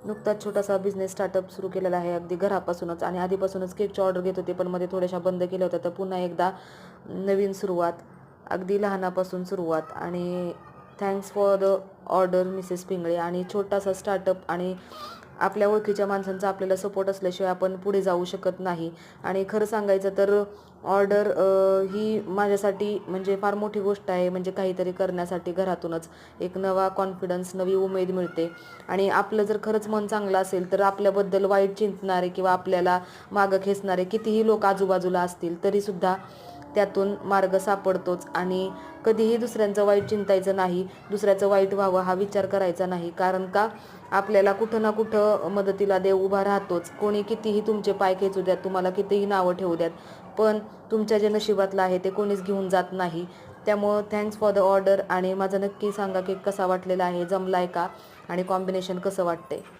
नुकताच छोटासा business startup सुरू केलेला आहे अगदी घरापासूनच, आणि आधीपासूनच केकची ऑर्डर घेत होते, पण मध्ये थोड्याशा बंद केल्या होत्या. तर पुन्हा एकदा नवीन सुरुवात, अगदी लहानापासून सुरुवात. आणि thanks for the order Mrs Pingle. आणि छोटासा स्टार्टअप आणि आपल्या ओळखीच्या माणसांचा आपल्याला सपोर्ट असल्याशिवाय आपण पुढे जाऊ शकत नाही. आणि खरं सांगायचं तर ऑर्डर ही माझ्यासाठी म्हणजे फार मोठी गोष्ट आहे. म्हणजे काहीतरी करण्यासाठी घरातूनच एक नवा कॉन्फिडन्स, नवी उमेद मिळते. आणि आपलं जर खरंच मन चांगलं असेल तर आपल्याबद्दल वाईट चिंतणारे किंवा आपल्याला मागं खेचणारे कितीही लोक आजूबाजूला असतील तरीसुद्धा त्यातून मार्ग सापडतोच. आणि कधीही दुसऱ्यांचं वाईट चिंतायचं नाही, दुसऱ्याचं वाईट व्हावं हा विचार करायचा नाही. कारण का आपल्याला कुठं ना कुठं मदतीला देव उभा राहतोच. कोणी कितीही तुमचे पाय खेचू द्यात, तुम्हाला कितीही नावं ठेवू द्यात, पण तुमच्या जे नशिबातलं आहे ते कोणीच घेऊन जात नाही. त्यामुळं थँक्स फॉर द ऑर्डर. आणि माझं नक्की सांगा केक कसा वाटलेला आहे, जमलाय का, आणि कॉम्बिनेशन कसं वाटतंय.